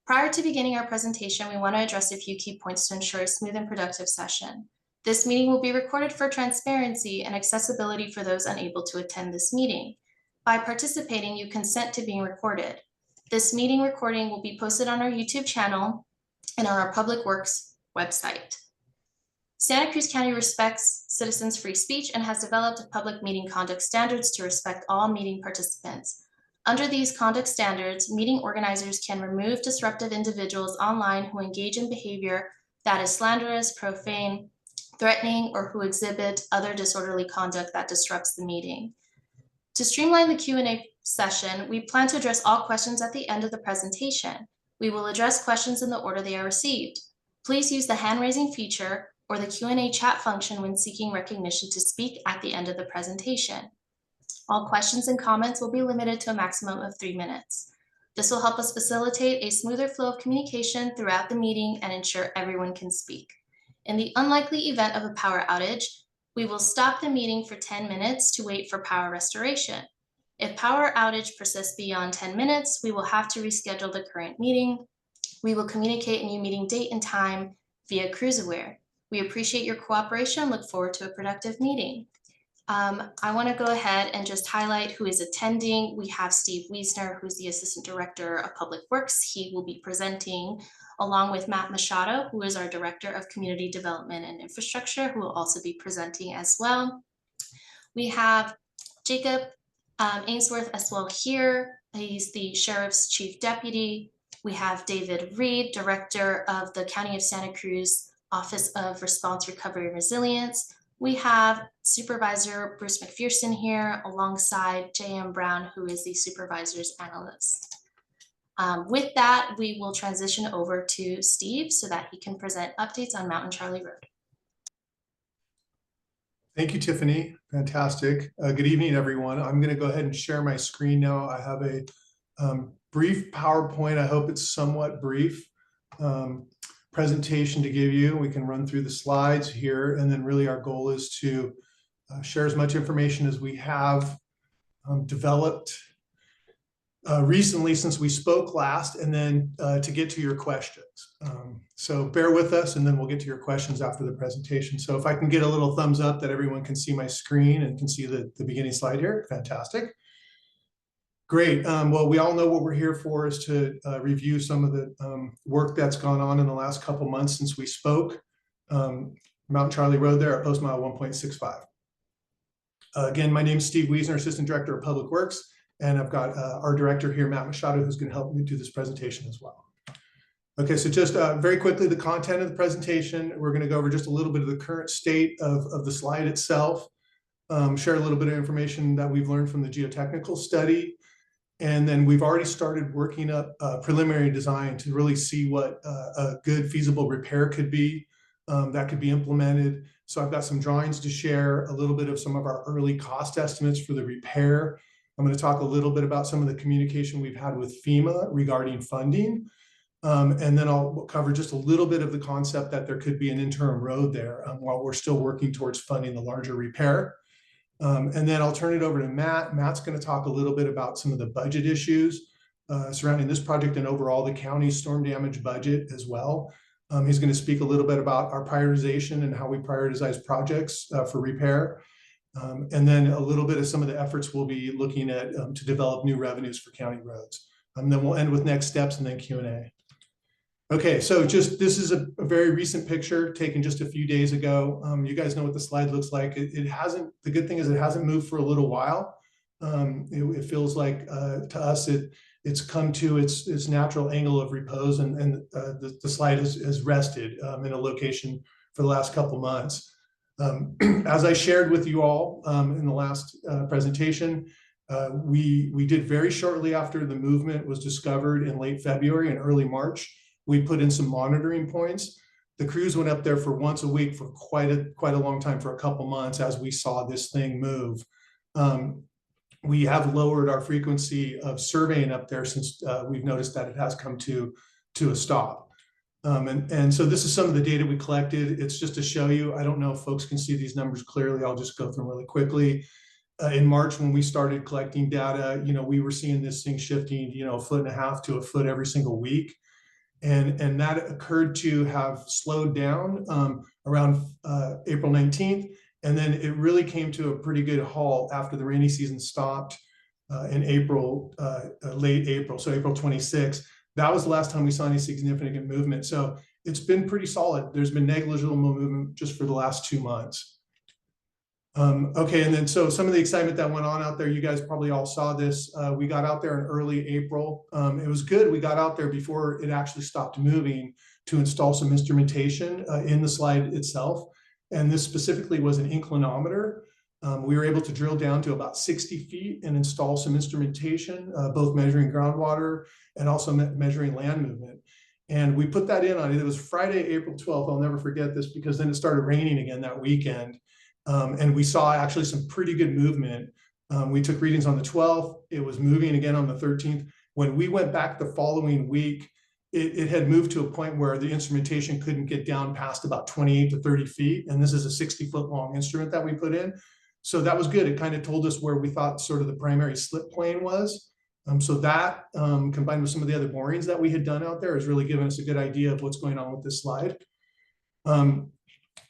Prior to beginning our presentation, we want to address a few key points to ensure a smooth and productive session. This meeting will be recorded for transparency and accessibility for those unable to attend this meeting. By participating, you consent to being recorded. This meeting recording will be posted on our YouTube channel and on our Public Works website. Santa Cruz County respects citizens' free speech and has developed public meeting conduct standards to respect all meeting participants. Under these conduct standards, meeting organizers can remove disruptive individuals online who engage in behavior that is slanderous, profane, threatening, or who exhibit other disorderly conduct that disrupts the meeting. To streamline the Q&A session, we plan to address all questions at the end of the presentation. We will address questions in the order they are received. Please use the hand-raising feature or the Q&A chat function when seeking recognition to speak at the end of the presentation. All questions and comments will be limited to a maximum of 3 minutes. This will help us facilitate a smoother flow of communication throughout the meeting and ensure everyone can speak. In the unlikely event of a power outage, we will stop the meeting for 10 minutes to wait for power restoration. If power outage persists beyond 10 minutes, we will have to reschedule the current meeting. We will communicate a new meeting date and time via CruzAware. We appreciate your cooperation and look forward to a productive meeting. I want to go ahead and just highlight who is attending. We have Steve Wiesner, who's the Assistant Director of Public Works. He will be presenting along with Matt Machado, who is our Director of Community Development and Infrastructure, who will also be presenting as well. We have Jacob Ainsworth as well here. He's the Sheriff's Chief Deputy. We have David Reed, Director of the County of Santa Cruz Office of Response, Recovery, and Resilience. We have Supervisor Bruce McPherson here alongside J.M. Brown, who is the Supervisor's Analyst. With that, we will transition over to Steve so that he can present updates on Mountain Charlie Road. Thank you, Tiffany. Fantastic. Good evening, everyone. I'm going to go ahead and share my screen now. I have a brief PowerPoint. I hope it's somewhat brief. Presentation to give you. We can run through the slides here, and then really our goal is to share as much information as we have developed recently since we spoke last, and then to get to your questions. So bear with us, and then we'll get to your questions after the presentation. So if I can get a little thumbs up that everyone can see my screen and can see the beginning slide here, fantastic. Great. Well, we all know what we're here for is to review some of the work that's gone on in the last couple months since we spoke. Mountain Charlie Road there at post mile 1.65. Again, my name is Steve Wiesner, Assistant Director of Public Works, and I've got our director here, Matt Machado, who's going to help me do this presentation as well. Okay, so just very quickly, the content of the presentation, we're going to go over just a little bit of the current state of the slide itself, share a little bit of information that we've learned from the geotechnical study. And then we've already started working up preliminary design to really see what a good feasible repair could be that could be implemented. So I've got some drawings to share, a little bit of some of our early cost estimates for the repair. I'm going to talk a little bit about some of the communication we've had with FEMA regarding funding. And then I'll cover just a little bit of the concept that there could be an interim road there while we're still working towards funding the larger repair. And then I'll turn it over to Matt. Matt's going to talk a little bit about some of the budget issues surrounding this project and overall the county's storm damage budget as well. He's going to speak a little bit about our prioritization and how we prioritize projects for repair. And then a little bit of some of the efforts we'll be looking at to develop new revenues for county roads. Then we'll end with next steps and then Q&A. Okay, so just this is a very recent picture taken just a few days ago. You guys know what the slide looks like. It hasn't, the good thing is it hasn't moved for a little while. It feels like to us it's come to its natural angle of repose, and the slide has rested in a location for the last couple months. As I shared with you all in the last presentation, we did very shortly after the movement was discovered in late February and early March. We put in some monitoring points. The crews went up there for once a week for quite a long time, for a couple months, as we saw this thing move. We have lowered our frequency of surveying up there since we've noticed that it has come to a stop. And so this is some of the data we collected. It's just to show you. I don't know if folks can see these numbers clearly. I'll just go through them really quickly. In March, when we started collecting data, we were seeing this thing shifting, 1.5 feet to a foot every single week. And that occurred to have slowed down around April 19th. And then it really came to a pretty good halt after the rainy season stopped in April, late April, so April 26th. That was the last time we saw any significant movement. So it's been pretty solid. There's been negligible movement just for the last 2 months. Okay, and then so some of the excitement that went on out there, you guys probably all saw this. We got out there in early April. It was good. We got out there before it actually stopped moving to install some instrumentation in the slide itself. And this specifically was an inclinometer. We were able to drill down to about 60 feet and install some instrumentation, both measuring groundwater and also measuring land movement. And we put that in on it was Friday, April 12th. I'll never forget this because then it started raining again that weekend. And we saw actually some pretty good movement. We took readings on the 12th. It was moving again on the 13th. When we went back the following week, it had moved to a point where the instrumentation couldn't get down past about 28 to 30 feet. And this is a 60-foot long instrument that we put in. So that was good. It kind of told us where we thought sort of the primary slip plane was. So that combined with some of the other borings that we had done out there has really given us a good idea of what's going on with this slide. And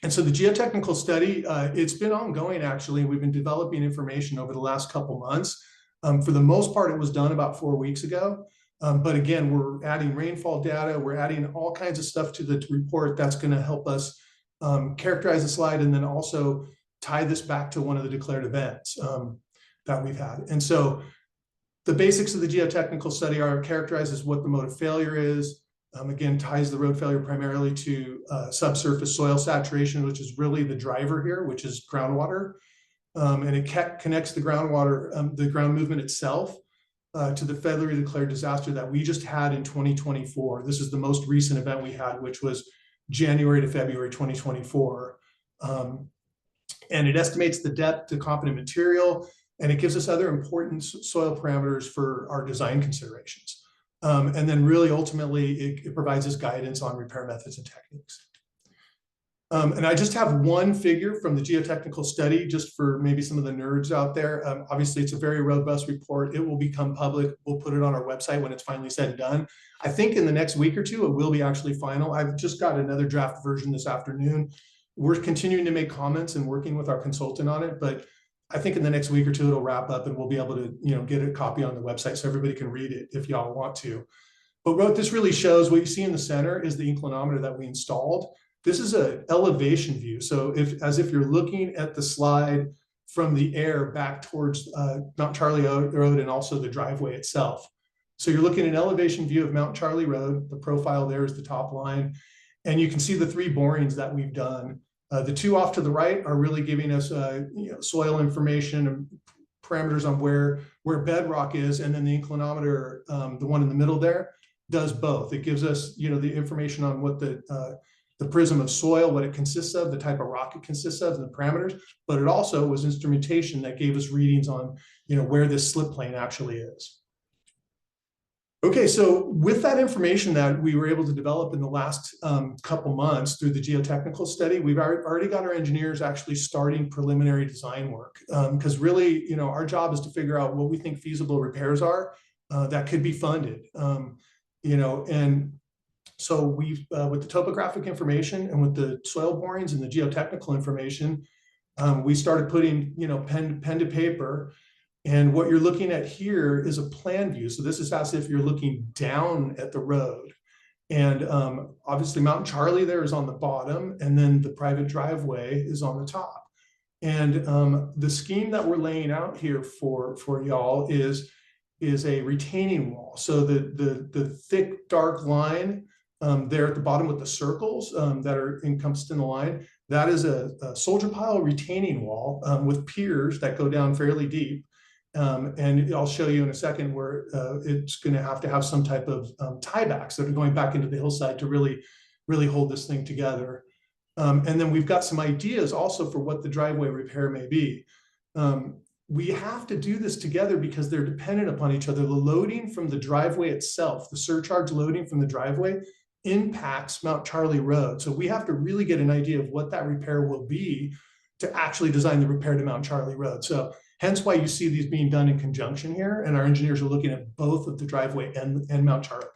so the geotechnical study, it's been ongoing, actually. We've been developing information over the last couple months. For the most part, it was done about 4 weeks ago. But again, we're adding rainfall data. We're adding all kinds of stuff to the report that's going to help us characterize the slide and then also tie this back to one of the declared events that we've had. And so the basics of the geotechnical study are characterized as what the mode of failure is. Again, ties the road failure primarily to subsurface soil saturation, which is really the driver here, which is groundwater. And it connects the groundwater, the ground movement itself to the federally declared disaster that we just had in 2024. This is the most recent event we had, which was January to February 2024. And it estimates the depth to competent material, and it gives us other important soil parameters for our design considerations. And then really ultimately, it provides us guidance on repair methods and techniques. And I just have one figure from the geotechnical study, just for maybe some of the nerds out there. Obviously, it's a very robust report. It will become public. We'll put it on our website when it's finally said and done. I think in the next week or two, it will be actually final. I've just got another draft version this afternoon. We're continuing to make comments and working with our consultant on it, but I think in the next week or two, it'll wrap up and we'll be able to, get a copy on the website so everybody can read it if y'all want to. But what this really shows, what you see in the center is the inclinometer that we installed. This is an elevation view. So as if you're looking at the slide from the air back towards Mount Charlie Road and also the driveway itself. So you're looking at an elevation view of Mount Charlie Road. The profile there is the top line. And you can see the 3 borings that we've done. The 2 off to the right are really giving us soil information and parameters on where bedrock is. And then the inclinometer, the one in the middle there, does both. It gives us the information on what the prism of soil, what it consists of, the type of rock it consists of, and the parameters. But it also was instrumentation that gave us readings on where this slip plane actually is. Okay, so with that information that we were able to develop in the last couple months through the geotechnical study, we've already got our engineers actually starting preliminary design work. Because really, our job is to figure out what we think feasible repairs are that could be funded. And so we've, with the topographic information and with the soil borings and the geotechnical information, we started putting, pen to paper. And what you're looking at here is a plan view. So this is as if you're looking down at the road. And obviously Mount Charlie there is on the bottom, and then the private driveway is on the top. And the scheme that we're laying out here for y'all is a retaining wall. So the thick dark line there at the bottom with the circles that are encompassed in the line, that is a soldier pile retaining wall with piers that go down fairly deep. And I'll show you in a second where it's going to have some type of tiebacks that are going back into the hillside to really hold this thing together. And then we've got some ideas also for what the driveway repair may be. We have to do this together because they're dependent upon each other. The loading from the driveway itself, the surcharge loading from the driveway, impacts Mount Charlie Road. So we have to really get an idea of what that repair will be to actually design the repair to Mount Charlie Road. So hence why you see these being done in conjunction here, and our engineers are looking at both of the driveway and Mount Charlie.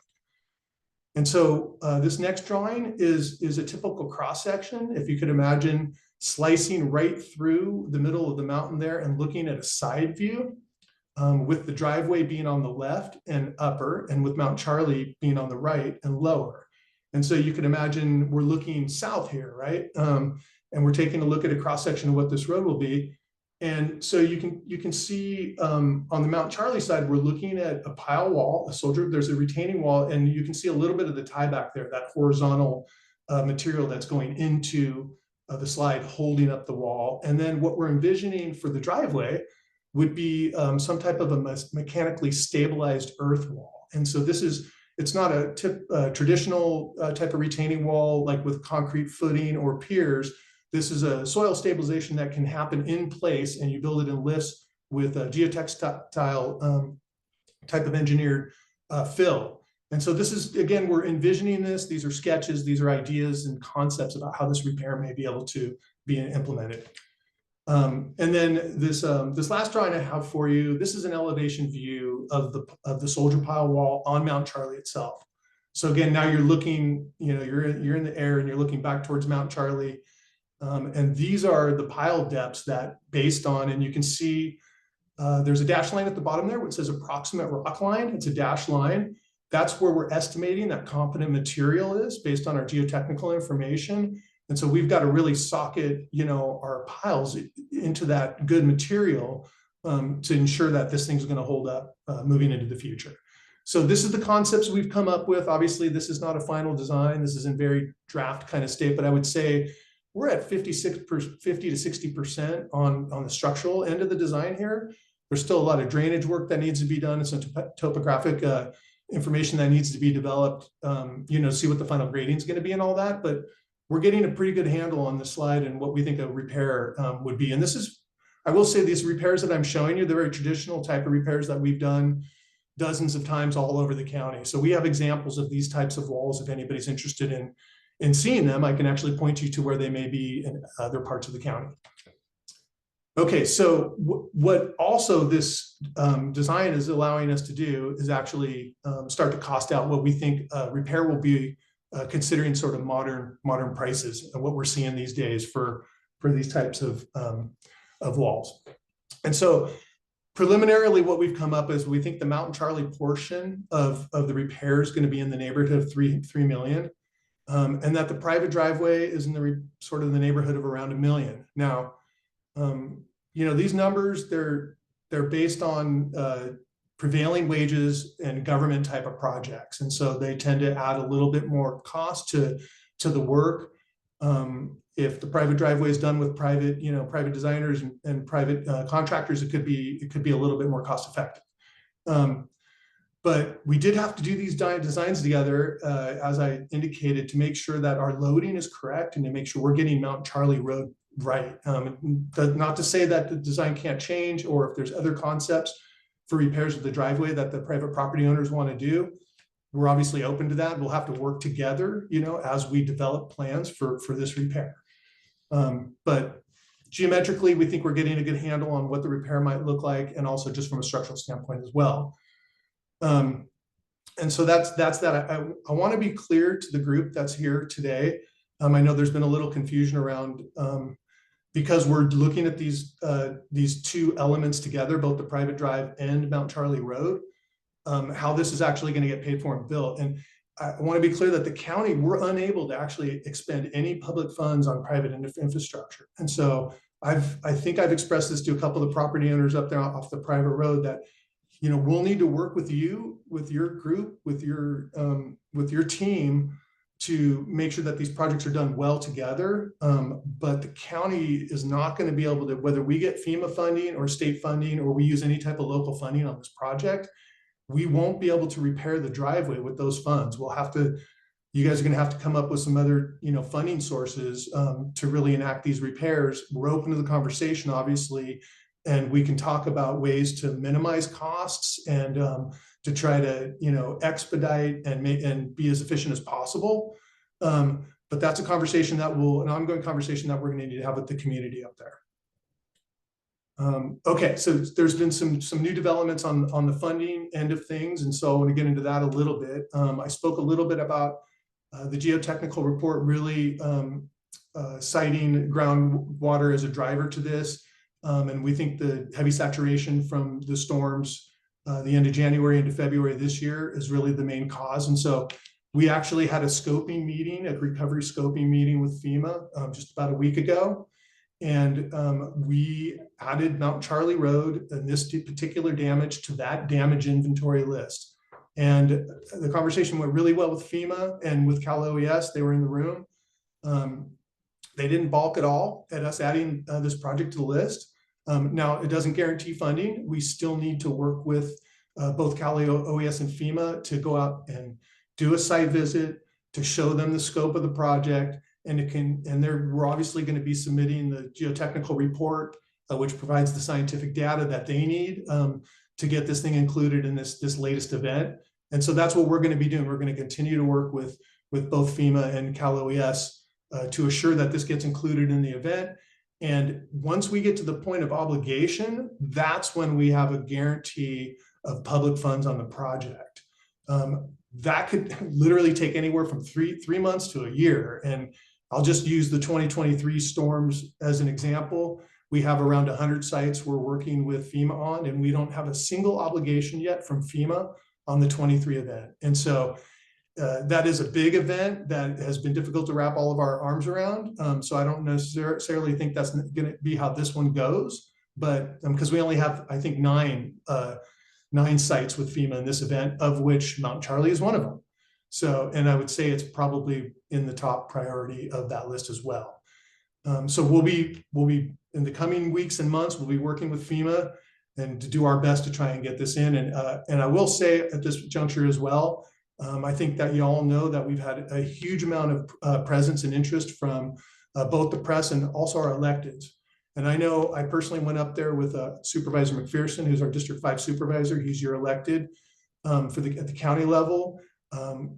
And so this next drawing is a typical cross section. If you could imagine slicing right through the middle of the mountain there and looking at a side view, with the driveway being on the left and upper, and with Mount Charlie being on the right and lower. And so you can imagine we're looking south here, right? And we're taking a look at a cross section of what this road will be. And so you can see on the Mount Charlie side, we're looking at a pile wall, there's a retaining wall, and you can see a little bit of the tie back there, that horizontal material that's going into the slide holding up the wall. And then what we're envisioning for the driveway would be some type of a mechanically stabilized earth wall. And so it's not a traditional type of retaining wall, like with concrete footing or piers. This is a soil stabilization that can happen in place, and you build it in lifts with a geotextile type of engineered fill. And so this is, again, we're envisioning this. These are sketches, these are ideas and concepts about how this repair may be able to be implemented. And then this last drawing I have for you, this is an elevation view of the soldier pile wall on Mount Charlie itself. So again, now you're looking, you're in the air and you're looking back towards Mount Charlie. And these are the pile depths that based on, and you can see there's a dash line at the bottom there which says approximate rock line. It's a dash line. That's where we're estimating that competent material is based on our geotechnical information. And so we've got to really socket, our piles into that good material to ensure that this thing's going to hold up moving into the future. So this is the concepts we've come up with. Obviously, this is not a final design. This is in very draft kind of state, but I would say we're at 50 to 60% on the structural end of the design here. There's still a lot of drainage work that needs to be done and some topographic information that needs to be developed, see what the final grading is going to be and all that. But we're getting a pretty good handle on the slide and what we think a repair would be. And this is, I will say, these repairs that I'm showing you, they're very traditional type of repairs that we've done dozens of times all over the county. So we have examples of these types of walls. If anybody's interested in seeing them, I can actually point you to where they may be in other parts of the county. Okay, so what also this design is allowing us to do is actually start to cost out what we think repair will be, considering sort of modern prices and what we're seeing these days for these types of walls. And so preliminarily, what we've come up is we think the Mountain Charlie portion of the repair is going to be in the neighborhood of $3 million. And that the private driveway is in the sort of the neighborhood of around $1 million. Now, these numbers, they're based on prevailing wages and government type of projects. And so they tend to add a little bit more cost to the work. If the private driveway is done with private designers and private contractors, it could be a little bit more cost effective. But we did have to do these designs together, as I indicated, to make sure that our loading is correct and to make sure we're getting Mount Charlie Road right. Not to say that the design can't change, or if there's other concepts for repairs of the driveway that the private property owners want to do, we're obviously open to that. We'll have to work together, as we develop plans for this repair. But geometrically, we think we're getting a good handle on what the repair might look like, and also just from a structural standpoint as well. And so that's that. I want to be clear to the group that's here today. I know there's been a little confusion around because we're looking at these two elements together, both the private drive and Mount Charlie Road, how this is actually going to get paid for and built. And I want to be clear that the county, we're unable to actually expend any public funds on private infrastructure. And so I think I've expressed this to a couple of the property owners up there off the private road that, we'll need to work with you, with your group, with your team to make sure that these projects are done well together. But the county is not going to be able to, whether we get FEMA funding or state funding, or we use any type of local funding on this project, we won't be able to repair the driveway with those funds. We'll have to, you guys are going to have to come up with some other, funding sources to really enact these repairs. We're open to the conversation, obviously, and we can talk about ways to minimize costs and to try to, expedite and be as efficient as possible. But that's a conversation an ongoing conversation that we're going to need to have with the community up there. Okay, so there's been some new developments on the funding end of things, and so I want to get into that a little bit. I spoke a little bit about the geotechnical report really citing groundwater as a driver to this, and we think the heavy saturation from the storms the end of January into February this year is really the main cause. And so we actually had a scoping meeting, a recovery scoping meeting with FEMA just about a week ago. And we added Mount Charlie Road and this particular damage to that damage inventory list. And the conversation went really well with FEMA and with Cal OES. They were in the room. They didn't balk at all at us adding this project to the list. Now, it doesn't guarantee funding. We still need to work with both Cal OES and FEMA to go out and do a site visit, to show them the scope of the project. And we're obviously going to be submitting the geotechnical report, which provides the scientific data that they need to get this thing included in this latest event. And so that's what we're going to be doing. We're going to continue to work with both FEMA and Cal OES to assure that this gets included in the event. And once we get to the point of obligation, that's when we have a guarantee of public funds on the project. That could literally take anywhere from three months to a year. And I'll just use the 2023 storms as an example. We have around 100 sites we're working with FEMA on, and we don't have a single obligation yet from FEMA on the 23 event. And so that is a big event that has been difficult to wrap all of our arms around. So I don't necessarily think that's going to be how this one goes, but because we only have, I think, nine sites with FEMA in this event, of which Mount Charlie is one of them. So, and I would say it's probably in the top priority of that list as well. So we'll be in the coming weeks and months, we'll be working with FEMA and to do our best to try and get this in. And I will say at this juncture as well, I think that you all know that we've had a huge amount of presence and interest from both the press and also our electeds. And I know I personally went up there with Supervisor McPherson, who's our District 5 supervisor. He's your elected at the county level.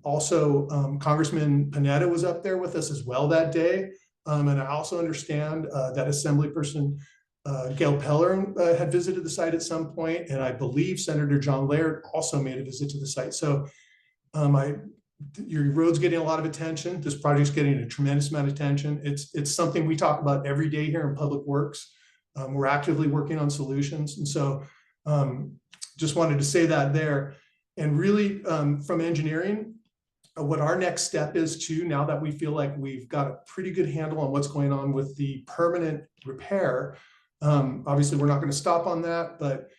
Also, Congressman Panetta was up there with us as well that day. And I also understand that Assemblyperson Gail Peller had visited the site at some point, and I believe Senator John Laird also made a visit to the site. So your road's getting a lot of attention. This project's getting a tremendous amount of attention. It's something we talk about every day here in Public Works. We're actively working on solutions. And so just wanted to say that there. And really from engineering, what our next step is too, now that we feel like we've got a pretty good handle on what's going on with the permanent repair. Obviously, we're not going to stop on that, but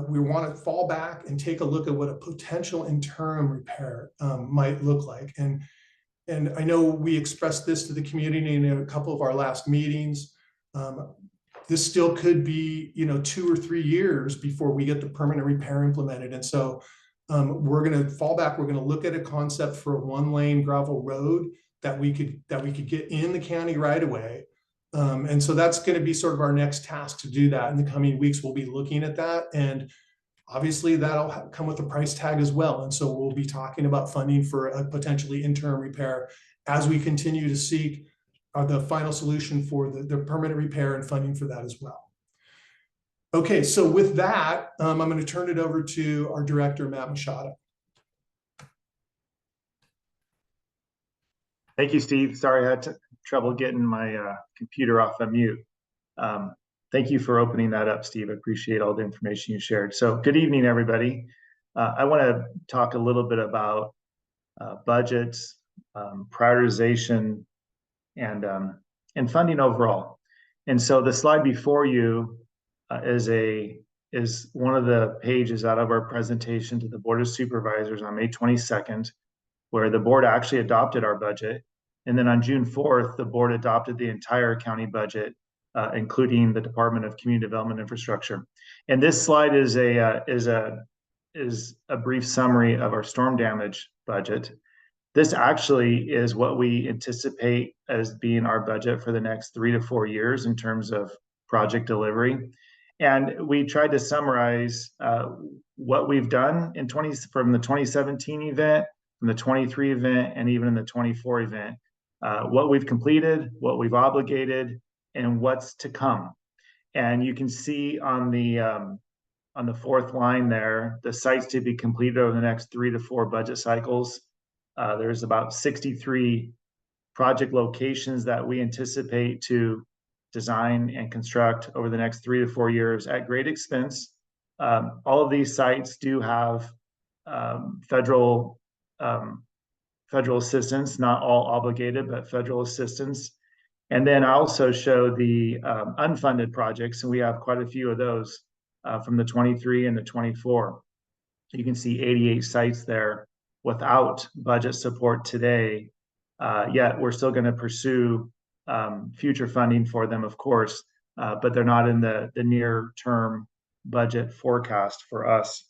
we want to fall back and take a look at what a potential interim repair might look like. And I know we expressed this to the community in a couple of our last meetings. This still could be, 2 or 3 years before we get the permanent repair implemented. And so we're going to fall back. We're going to look at a concept for a 1-lane gravel road that we could get in the county right away. And so that's going to be sort of our next task to do that in the coming weeks. We'll be looking at that, and obviously that'll come with a price tag as well. And so we'll be talking about funding for a potentially interim repair as we continue to seek the final solution for the permanent repair and funding for that as well. Okay, so with that, I'm going to turn it over to our director, Matt Machado. Thank you, Steve. Sorry, I had trouble getting my computer off of mute. Thank you for opening that up, Steve. I appreciate all the information you shared. So good evening, everybody. I want to talk a little bit about budgets, prioritization, and funding overall. And so the slide before you is one of the pages out of our presentation to the Board of Supervisors on May 22nd, where the board actually adopted our budget. And then on June 4th, the board adopted the entire county budget, including the Department of Community Development Infrastructure. And this slide is a brief summary of our storm damage budget. This actually is what we anticipate as being our budget for the next 3 to 4 years in terms of project delivery. And we tried to summarize what we've done from the 2017 event, from the 23 event, and even in the 24 event, what we've completed, what we've obligated, and what's to come. And you can see on the fourth line there, the sites to be completed over the next 3 to 4 budget cycles. There's about 63 project locations that we anticipate to design and construct over the next 3 to 4 years at great expense. All of these sites do have federal assistance, not all obligated, but federal assistance. And then I also show the unfunded projects, and we have quite a few of those from the 23 and the 24. You can see 88 sites there without budget support today, yet we're still going to pursue future funding for them, of course, but they're not in the near-term budget forecast for us.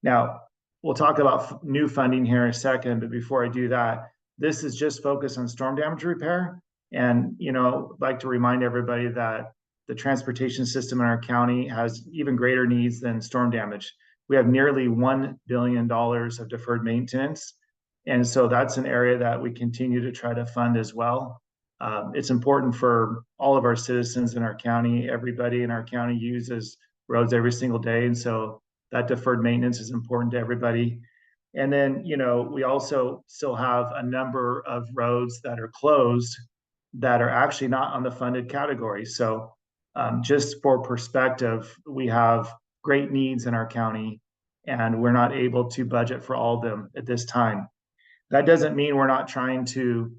Now, we'll talk about new funding here in a second, but before I do that, this is just focused on storm damage repair. And, you know, I'd like to remind everybody that the transportation system in our county has even greater needs than storm damage. We have nearly $1 billion of deferred maintenance. And so that's an area that we continue to try to fund as well. It's important for all of our citizens in our county. Everybody in our county uses roads every single day. And so that deferred maintenance is important to everybody. And then, you know, we also still have a number of roads that are closed that are actually not on the funded category. So just for perspective, we have great needs in our county, and we're not able to budget for all of them at this time. That doesn't mean we're not trying to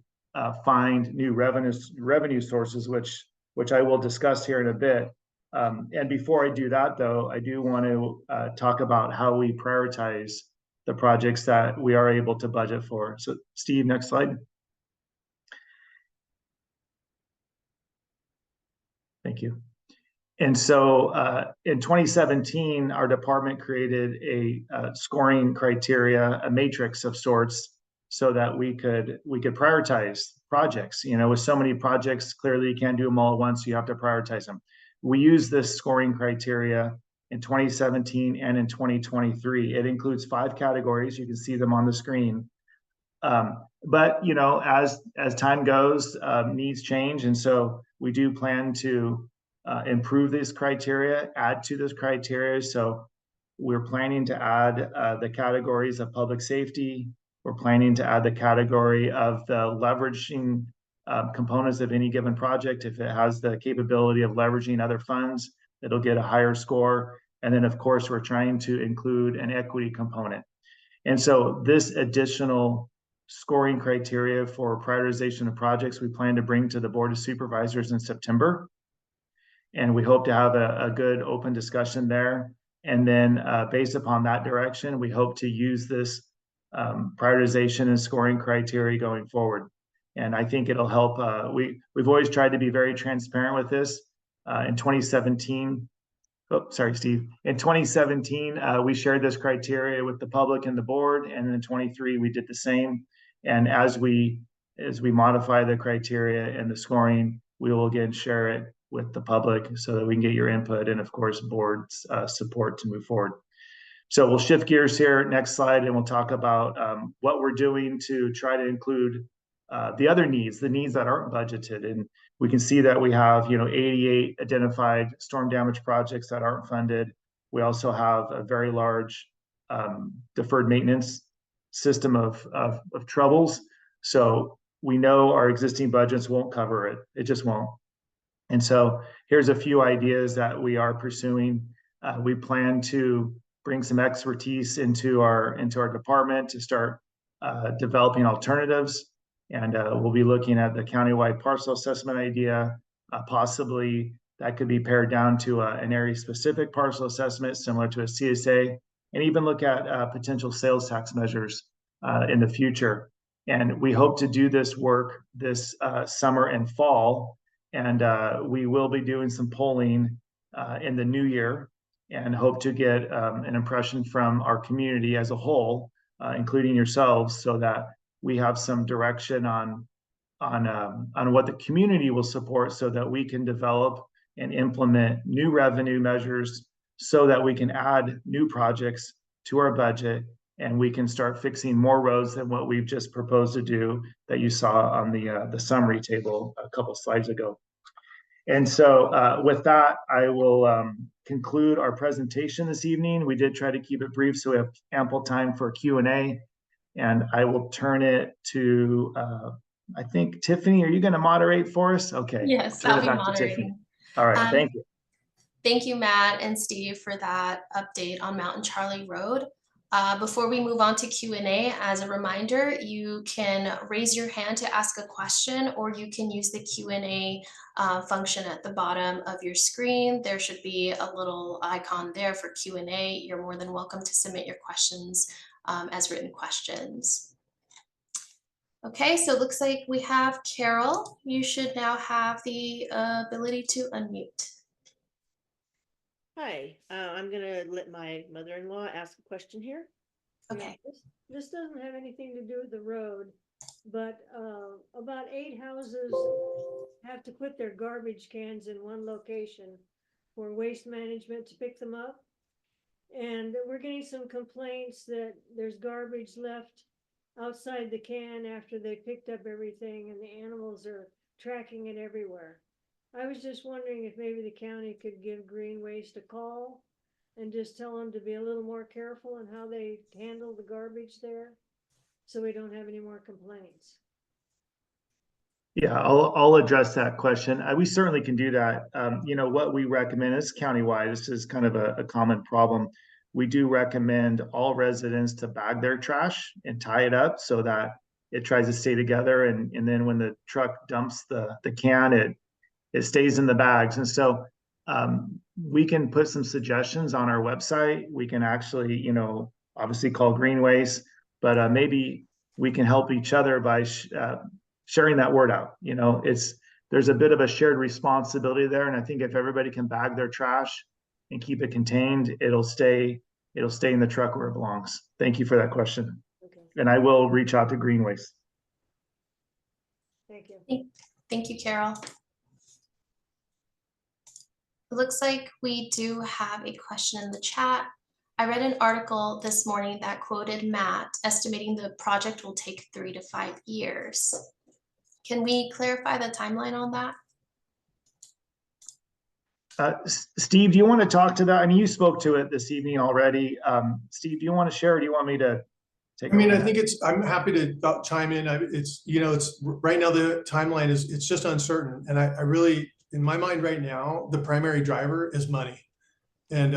find new revenue sources, which I will discuss here in a bit. And before I do that, though, I do want to talk about how we prioritize the projects that we are able to budget for. So, Steve, next slide. Thank you. And so in 2017, our department created a scoring criteria, a matrix of sorts, so that we could prioritize projects. You know, with so many projects, clearly you can't do them all at once. You have to prioritize them. We use this scoring criteria in 2017 and in 2023. It includes 5 categories. You can see them on the screen. But, you know, as time goes, needs change. And so we do plan to improve this criteria, add to this criteria. So we're planning to add the categories of public safety. We're planning to add the category of the leveraging components of any given project. If it has the capability of leveraging other funds, it'll get a higher score. And then, of course, we're trying to include an equity component. And so this additional scoring criteria for prioritization of projects we plan to bring to the Board of Supervisors in September. And we hope to have a good open discussion there. And then based upon that direction, we hope to use this prioritization and scoring criteria going forward. And I think it'll help. We've always tried to be very transparent with this. In 2017, oh, sorry, Steve. In 2017, we shared this criteria with the public and the board, and in 23, we did the same. And as we modify the criteria and the scoring, we will again share it with the public so that we can get your input and, of course, board's support to move forward. So we'll shift gears here. Next slide, and we'll talk about what we're doing to try to include the other needs, the needs that aren't budgeted. And we can see that we have, you know, 88 identified storm damage projects that aren't funded. We also have a very large deferred maintenance system of troubles. So we know our existing budgets won't cover it. It just won't. And so here's a few ideas that we are pursuing. We plan to bring some expertise into our department to start developing alternatives. And we'll be looking at the countywide parcel assessment idea. Possibly that could be pared down to an area-specific parcel assessment similar to a CSA, and even look at potential sales tax measures in the future. And we hope to do this work this summer and fall. And we will be doing some polling in the new year and hope to get an impression from our community as a whole, including yourselves, so that we have some direction on what the community will support, so that we can develop and implement new revenue measures so that we can add new projects to our budget and we can start fixing more roads than what we've just proposed to do that you saw on the summary table a couple slides ago. And so with that, I will conclude our presentation this evening. We did try to keep it brief so we have ample time for Q&A. And I will turn it to, I think, Tiffany, are you going to moderate for us? Okay. Yes, Turn I'll it be back to Tiffany. moderating. All right, thank you. Thank you, Matt and Steve, for that update on Mountain Charlie Road. Before we move on to Q&A, as a reminder, you can raise your hand to ask a question, or you can use the Q&A function at the bottom of your screen. There should be a little icon there for Q&A. You're more than welcome to submit your questions as written questions. Okay, so it looks like we have Carol. You should now have the ability to unmute. Hi, I'm gonna let my mother-in-law ask a question here. Okay. This doesn't have anything to do with the road, but about 8 houses have to put their garbage cans in one location for Waste Management to pick them up. And we're getting some complaints that there's garbage left outside the can after they picked up everything, and the animals are tracking it everywhere. I was just wondering if maybe the county could give Green Waste a call and just tell them to be a little more careful in how they handle the garbage there, so we don't have any more complaints. Yeah, I'll address that question. We certainly can do that. You know, what we recommend is countywide. This is kind of a common problem. We do recommend all residents to bag their trash and tie it up so that it tries to stay together. And then when the truck dumps the can, it stays in the bags. And so we can put some suggestions on our website. We can actually, you know, obviously call Green Waste, but maybe we can help each other by sharing that word out. You know, there's a bit of a shared responsibility there. And I think if everybody can bag their trash and keep it contained, it'll stay in the truck where it belongs. Thank you for that question. Okay, And I will reach out to Green Waste. thank you. Thank you, Carol. It looks like we do have a question in the chat. I read an article this morning that quoted Matt estimating the project will take 3 to 5 years. Can we clarify the timeline on that? Steve, do you want to talk to that? I mean, you spoke to it this evening already. Steve, do you want to share, or do you want me to take I mean, over? I think I'm happy to chime in. It's, you know, it's right now the timeline it's just uncertain. And I really, in my mind right now, the primary driver is money. And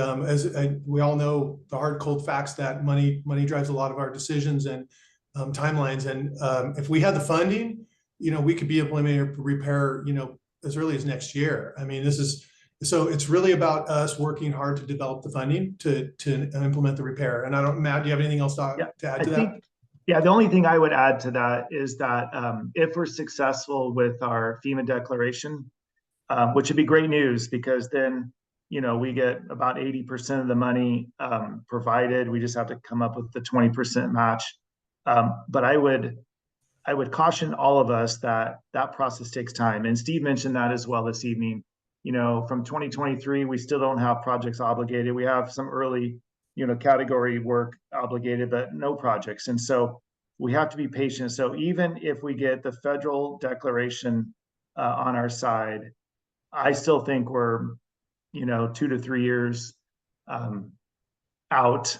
we all know the hard, cold facts that money drives a lot of our decisions and timelines. And if we had the funding, you know, we could be implementing a repair, you know, as early as next year. I mean, so it's really about us working hard to develop the funding to implement the repair. And Matt, do you have anything else to add to that? Yeah, the only thing I would add to that is that if we're successful with our FEMA declaration, which would be great news, because then, you know, we get about 80% of the money provided. We just have to come up with the 20% match. But I would caution all of us that process takes time. And Steve mentioned that as well this evening. You know, from 2023, we still don't have projects obligated. We have some early, you know, category work obligated, but no projects. And so we have to be patient. So even if we get the federal declaration on our side, I still think we're, you know, 2 to 3 years out.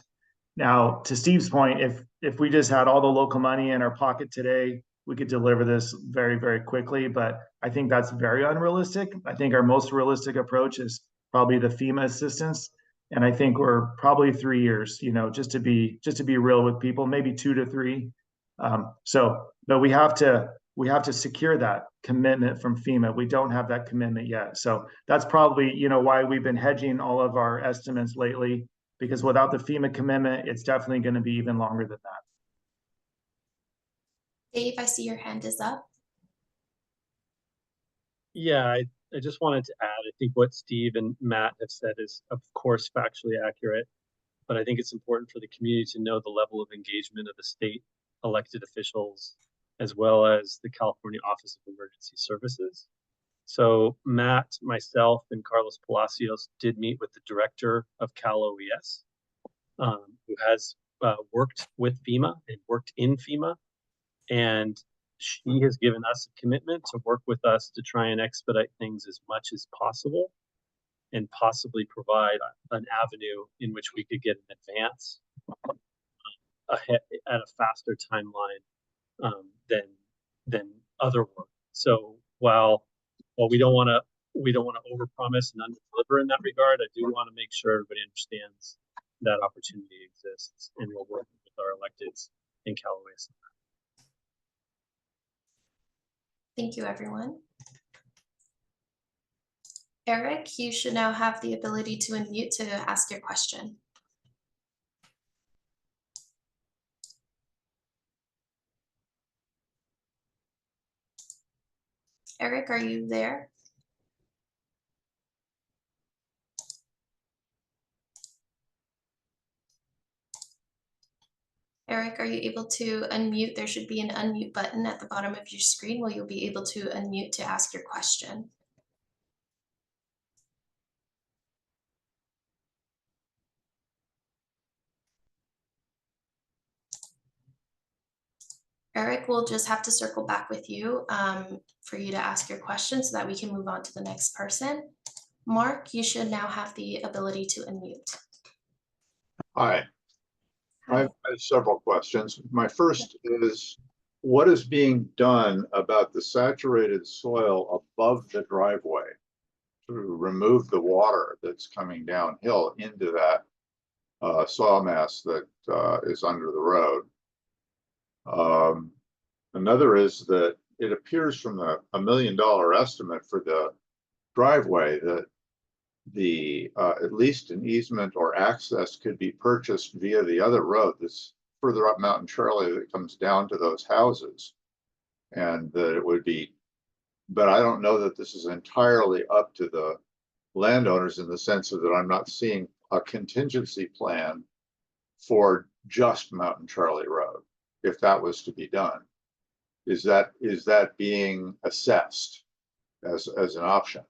Now, to Steve's point, if we just had all the local money in our pocket today, we could deliver this very, very quickly, but I think that's very unrealistic. I think our most realistic approach is probably the FEMA assistance. And I think we're probably 3 years, you know, just to be real with people, maybe 2 to 3. But we have to secure that commitment from FEMA. We don't have that commitment yet. So that's probably, you know, why we've been hedging all of our estimates lately, because without the FEMA commitment, it's definitely going to be even longer than that. Dave, I see your hand is up. Yeah, I just wanted to add, I think what Steve and Matt have said is, of course, factually accurate, but I think it's important for the community to know the level of engagement of the state elected officials, as well as the California Office of Emergency Services. So Matt, myself, and Carlos Palacios did meet with the director of Cal OES, who has worked with FEMA and worked in FEMA. And she has given us a commitment to work with us to try and expedite things as much as possible and possibly provide an avenue in which we could get an advance ahead at a faster timeline than other work. So while we don't want to overpromise and underdeliver in that regard, I do want to make sure everybody understands that opportunity exists, and we're working with our electeds in Callaway. Thank you, everyone. Eric, you should now have the ability to unmute to ask your question. Eric, are you there? Eric, are you able to unmute? There should be an unmute button at the bottom of your screen where you'll be able to unmute to ask your question. Eric, we'll just have to circle back with you for you to ask your question so that we can move on to the next person. Mark, you should now have the ability to unmute. Hi, I have several questions. My first is, what is being done about the saturated soil above the driveway to remove the water that's coming downhill into that soil mass that is under the road? Another is that it appears from the $1 million estimate for the driveway that the at least an easement or access could be purchased via the other road that's further up Mountain Charlie that comes down to those houses, and that it would be, but I don't know that this is entirely up to the landowners in the sense of that I'm not seeing a contingency plan for just Mountain Charlie Road. If that was to be done, is that being assessed as an option?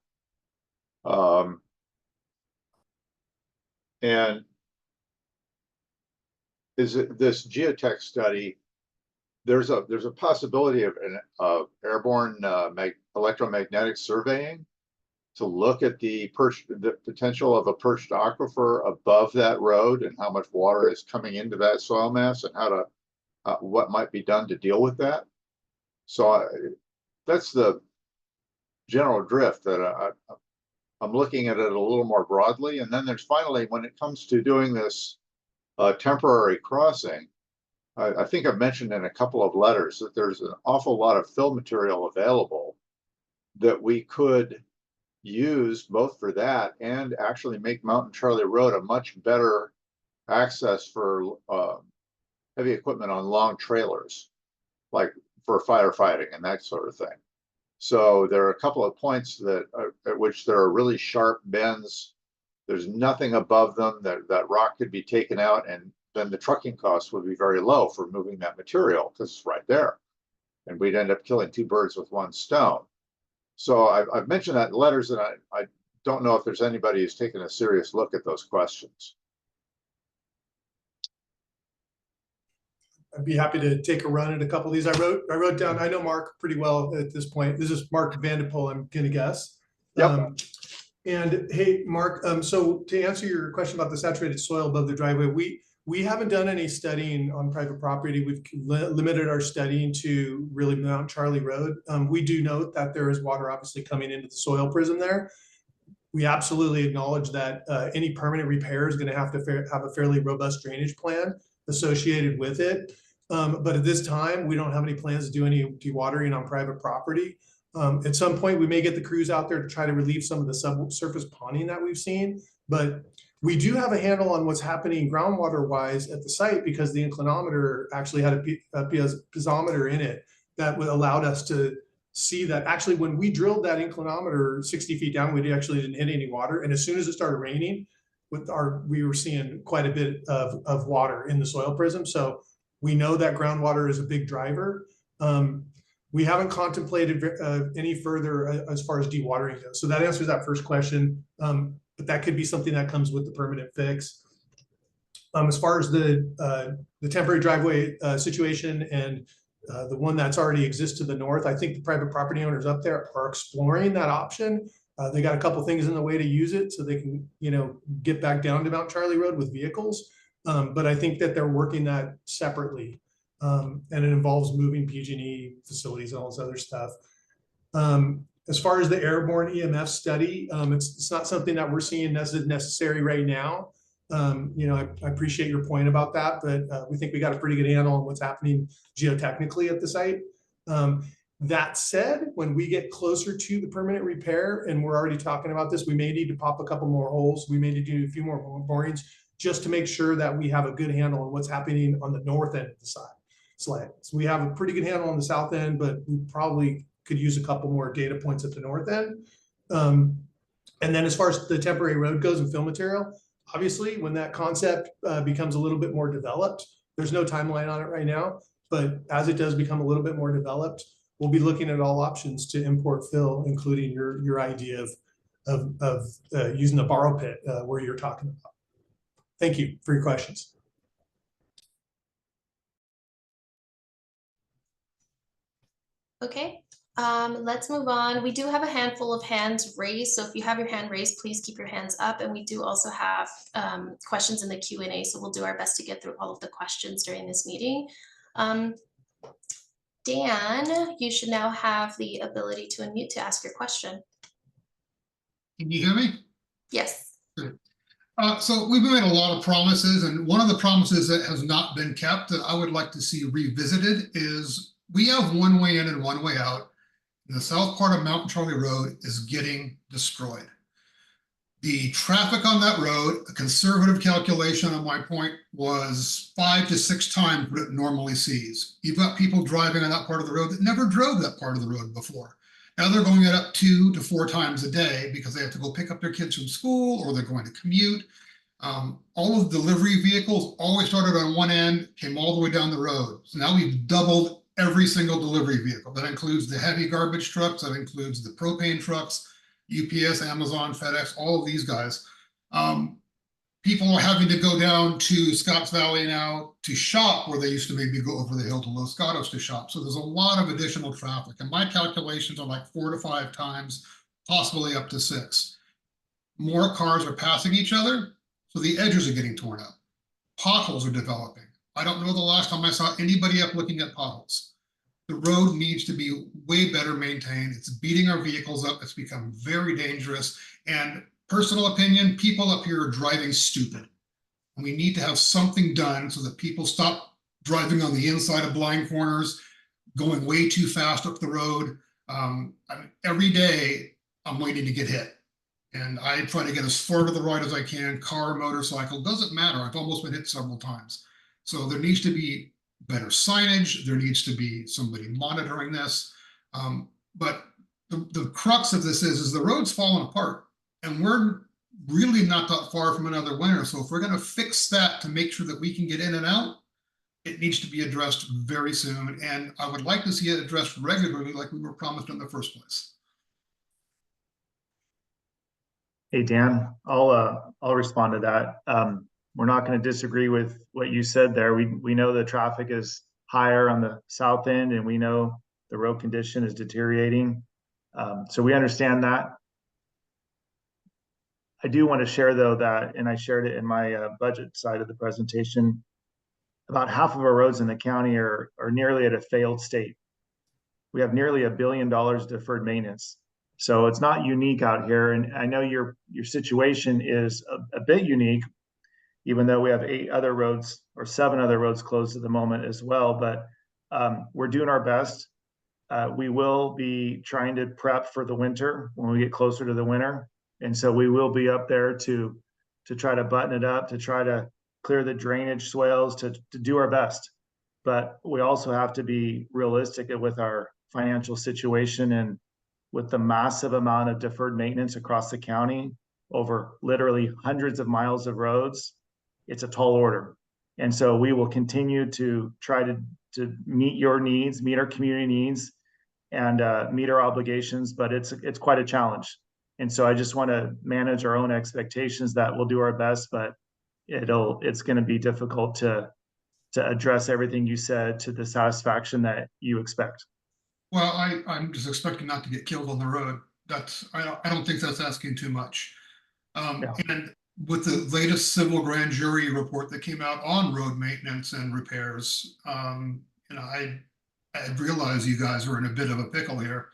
And is it this geotech study? There's a possibility of an airborne electromagnetic surveying to look at the potential of a perched aquifer above that road and how much water is coming into that soil mass and how to what might be done to deal with that. So that's the general drift that I'm looking at it a little more broadly. And then there's finally, when it comes to doing this temporary crossing, I think I've mentioned in a couple of letters that there's an awful lot of fill material available that we could use both for that and actually make Mountain Charlie Road a much better access for heavy equipment on long trailers, like for firefighting and that sort of thing. So there are a couple of points that at which there are really sharp bends. There's nothing above them that rock could be taken out, and then the trucking costs would be very low for moving that material because it's right there. And we'd end up killing two birds with one stone. So I've mentioned that in letters, and I don't know if there's anybody who's taken a serious look at those questions. I'd be happy to take a run at a couple of these. I wrote down, I know Mark pretty well at this point. This is Mark Vanderpool, I'm gonna guess. Yep. And hey, Mark, so to answer your question about the saturated soil above the driveway, we haven't done any studying on private property. We've limited our studying to really Mount Charlie Road. We do note that there is water obviously coming into the soil prism there. We absolutely acknowledge that any permanent repair is gonna have to have a fairly robust drainage plan associated with it. But at this time, we don't have any plans to do any dewatering on private property. At some point, we may get the crews out there to try to relieve some of the subsurface ponding that we've seen. But we do have a handle on what's happening groundwater-wise at the site because the inclinometer actually had a piezometer in it that allowed us to see that actually when we drilled that inclinometer 60 feet down, we actually didn't hit any water. And as soon as it started raining, we were seeing quite a bit of water in the soil prism. So we know that groundwater is a big driver. We haven't contemplated any further as far as dewatering goes. So that answers that first question. But that could be something that comes with the permanent fix. As far as the temporary driveway situation and The one that's already exists to the north, I think the private property owners up there are exploring that option. They got a couple things in the way to use it so they can, get back down to Mount Charlie Road with vehicles. But I think that they're working that separately. And it involves moving PG&E facilities and all this other stuff. As far as the airborne EMF study, it's not something that we're seeing as necessary right now. I appreciate your point about that, but we think we got a pretty good handle on what's happening geotechnically at the site. That said, when we get closer to the permanent repair, and we're already talking about this, we may need to pop a couple more holes. We may need to do a few more borings just to make sure that we have a good handle on what's happening on the north end of the slide. So we have a pretty good handle on the south end, but we probably could use a couple more data points at the north end. And then as far as the temporary road goes and fill material, obviously when that concept becomes a little bit more developed, there's no timeline on it right now, but as it does become a little bit more developed, we'll be looking at all options to import fill, including your idea of using the borrow pit where you're talking about. Thank you for your questions. Okay, let's move on. We do have a handful of hands raised, so if you have your hand raised, please keep your hands up. And we do also have questions in the Q&A, so we'll do our best to get through all of the questions during this meeting. Dan, you should now have the ability to unmute to ask your question. Can you hear me? Yes. Good. So we've made a lot of promises, and one of the promises that has not been kept that I would like to see revisited is we have one way in and one way out. And the south part of Mount Charlie Road is getting destroyed. The traffic on that road, a conservative calculation on my point, was 5 to 6 times what it normally sees. You've got people driving on that part of the road that never drove that part of the road before. Now they're going it up 2 to 4 times a day because they have to go pick up their kids from school or they're going to commute. All of the delivery vehicles always started on one end, came all the way down the road. So now we've doubled every single delivery vehicle. That includes the heavy garbage trucks, that includes the propane trucks, UPS, Amazon, FedEx, all of these guys. People are having to go down to Scotts Valley now to shop where they used to maybe go over the hill to Los Gatos to shop. So there's a lot of additional traffic. And my calculations are like 4 to 5 times, possibly up to 6. More cars are passing each other, so the edges are getting torn up. Potholes are developing. I don't know the last time I saw anybody up looking at potholes. The road needs to be way better maintained. It's beating our vehicles up. It's become very dangerous. And personal opinion, people up here are driving stupid. And we need to have something done so that people stop driving on the inside of blind corners, going way too fast up the road. Every day I'm waiting to get hit. And I try to get as far to the right as I can, car, motorcycle, doesn't matter. I've almost been hit several times. So there needs to be better signage. There needs to be somebody monitoring this. But the crux of this is the road's falling apart. And we're really not that far from another winter. So if we're going to fix that to make sure that we can get in and out, it needs to be addressed very soon. And I would like to see it addressed regularly like we were promised in the first place. Hey, Dan, I'll respond to that. We're not going to disagree with what you said there. We know the traffic is higher on the south end, and we know the road condition is deteriorating. So we understand that. I do want to share, though, that, and I shared it in my budget side of the presentation, about half of our roads in the county are nearly at a failed state. We have nearly $1 billion deferred maintenance. So it's not unique out here. And I know your situation is a bit unique, even though we have 8 other roads or 7 other roads closed at the moment as well. But we're doing our best. We will be trying to prep for the winter when we get closer to the winter. And so we will be up there to try to button it up, to try to clear the drainage swales, to do our best. But we also have to be realistic with our financial situation, and with the massive amount of deferred maintenance across the county over literally hundreds of miles of roads, it's a tall order. And so we will continue to try to meet your needs, meet our community needs, and meet our obligations, but it's quite a challenge. And so I just want to manage our own expectations that we'll do our best, but it's going to be difficult to to address everything you said to the satisfaction that you expect. Well, I'm just expecting not to get killed on the road. I don't think that's asking too much. Yeah. And with the latest civil grand jury report that came out on road maintenance and repairs, I realized you guys were in a bit of a pickle here,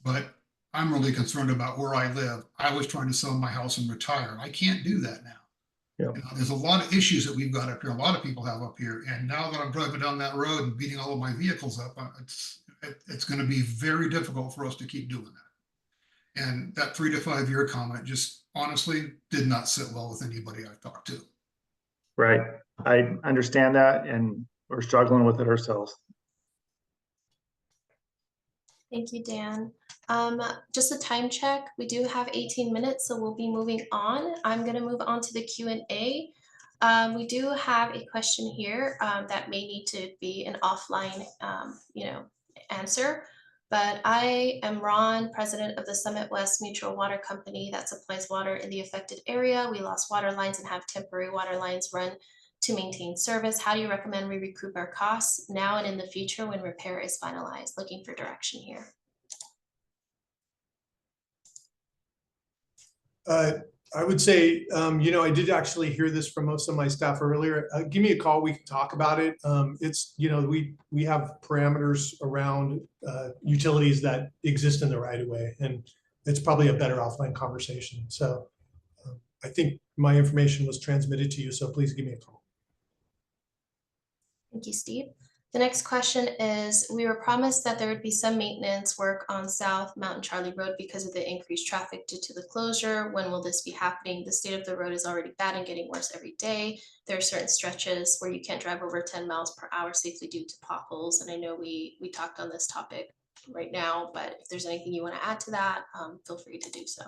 but I'm really concerned about where I live. I was trying to sell my house and retire. I can't do that now. Yeah. There's a lot of issues that we've got up here. A lot of people have up here. And now that I'm driving down that road and beating all of my vehicles up, it's going to be very difficult for us to keep doing that. And that 3 to 5 year comment just honestly did not sit well with anybody I talked to. Right. I understand that, and we're struggling with it ourselves. Thank you, Dan. Just a time check. We do have 18 minutes, so we'll be moving on. I'm going to move on to the Q&A. We do have a question here that may need to be an offline, answer. But I am Ron, president of the Summit West Mutual Water Company that supplies water in the affected area. We lost water lines and have temporary water lines run to maintain service. How do you recommend we recoup our costs now and in the future when repair is finalized? Looking for direction here. I would say, I did actually hear this from most of my staff earlier. Give me a call. We can talk about it. It's, we have parameters around utilities that exist in the right of way, and it's probably a better offline conversation. So I think my information was transmitted to you, so please give me a call. Thank you, Steve. The next question is, we were promised that there would be some maintenance work on South Mountain Charlie Road because of the increased traffic due to the closure. When will this be happening? The state of the road is already bad and getting worse every day. There are certain stretches where you can't drive over 10 miles per hour safely due to potholes. And I know we talked on this topic right now, but if there's anything you want to add to that, feel free to do so.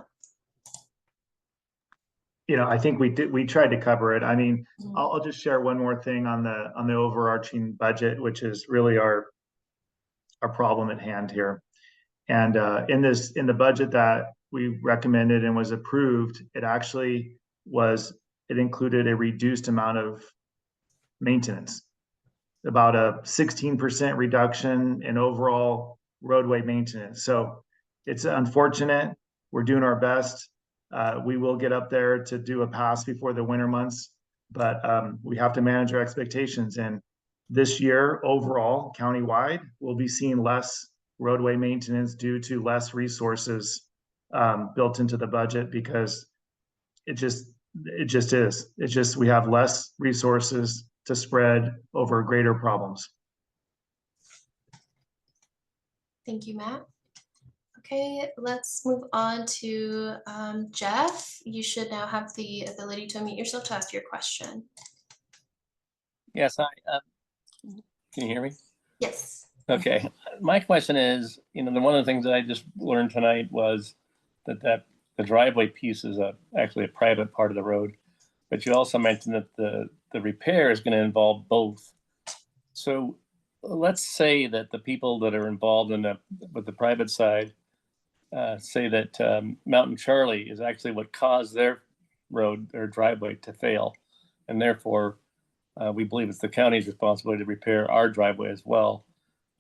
I think we tried to cover it. I mean, Mhm. I'll just share one more thing on the overarching budget, which is really our problem at hand here. And in the budget that we recommended and was approved, it included a reduced amount of maintenance, about a 16% reduction in overall roadway maintenance. So it's unfortunate. We're doing our best. We will get up there to do a pass before the winter months, but we have to manage our expectations. And this year, overall, countywide, we'll be seeing less roadway maintenance due to less resources built into the budget, because it just is. It's just we have less resources to spread over greater problems. Thank you, Matt. Okay, let's move on to Jeff. You should now have the ability to unmute yourself to ask your question. Yes, can you hear me? Yes. Okay, my question is, one of the things that I just learned tonight was that the driveway piece is actually a private part of the road, but you also mentioned that the repair is going to involve both. So let's say that the people that are involved with the private side say that Mountain Charlie is actually what caused their driveway to fail, and therefore we believe it's the county's responsibility to repair our driveway as well.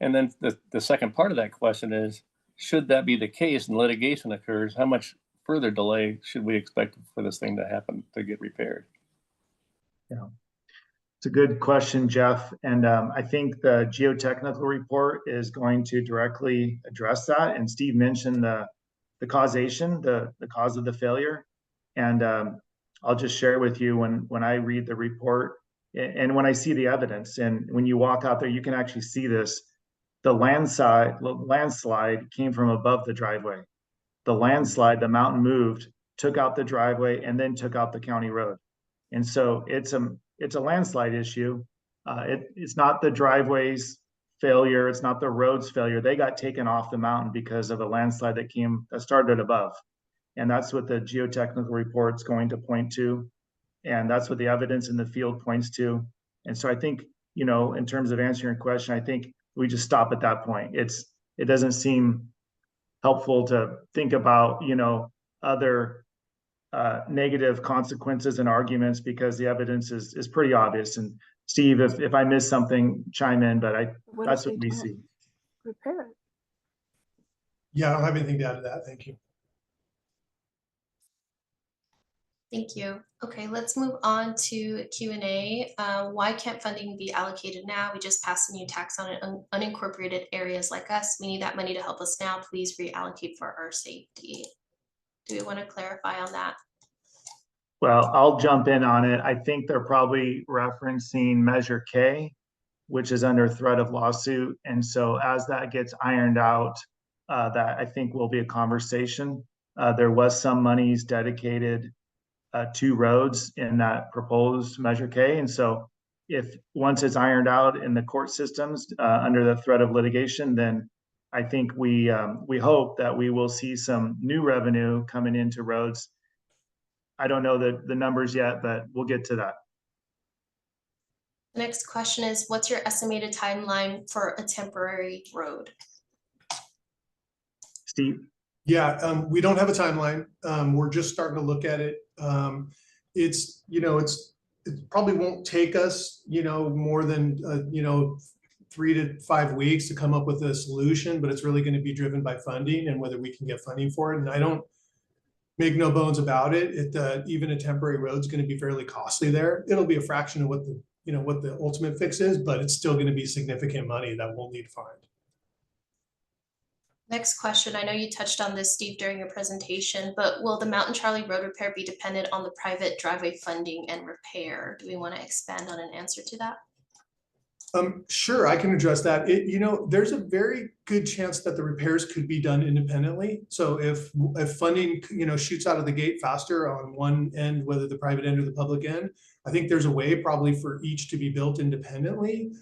And then the second part of that question is, should that be the case and litigation occurs, how much further delay should we expect for this thing to happen, to get repaired? Yeah, it's a good question, Jeff. And I think the geotechnical report is going to directly address that. And Steve mentioned the causation, the cause of the failure. And I'll just share with you when I read the report and when I see the evidence, and when you walk out there, you can actually see this. The landslide came from above the driveway. The landslide, the mountain moved, took out the driveway, and then took out the county road. And so it's a landslide issue. It's not the driveway's failure. It's not the road's failure. They got taken off the mountain because of a landslide that started above. And that's what the geotechnical report's going to point to. And that's what the evidence in the field points to. And so I think, in terms of answering your question, I think we just stop at that point. It doesn't seem helpful to think about, other negative consequences and arguments, because the evidence is pretty obvious. And Steve, if I missed something, chime in, but What that's if what they we don't see. repair it? Yeah, I don't have anything to add to that. Thank you. Thank you. Okay, let's move on to Q&A. Why can't funding be allocated now? We just passed a new tax on unincorporated areas like us. We need that money to help us now. Please reallocate for our safety. Do we want to clarify on that? Well, I'll jump in on it. I think they're probably referencing Measure K, which is under threat of lawsuit. And so as that gets ironed out, that I think will be a conversation. There was some monies dedicated to roads in that proposed Measure K. And so if once it's ironed out in the court systems under the threat of litigation, then I think we hope that we will see some new revenue coming into roads. I don't know the numbers yet, but we'll get to that. The next question is, what's your estimated timeline for a temporary road? Steve? Yeah, we don't have a timeline. We're just starting to look at it. It's, it probably won't take us, more than, 3 to 5 weeks to come up with a solution, but it's really going to be driven by funding and whether we can get funding for it. And I don't make no bones about it. Even a temporary road is going to be fairly costly there. It'll be a fraction of what the ultimate fix is, but it's still going to be significant money that we'll need to find. Next question. I know you touched on this, Steve, during your presentation, but will the Mountain Charlie road repair be dependent on the private driveway funding and repair? Do we want to expand on an answer to that? Sure, I can address that. There's a very good chance that the repairs could be done independently. So if funding, shoots out of the gate faster on one end, whether the private end or the public end, I think there's a way probably for each to be built independently.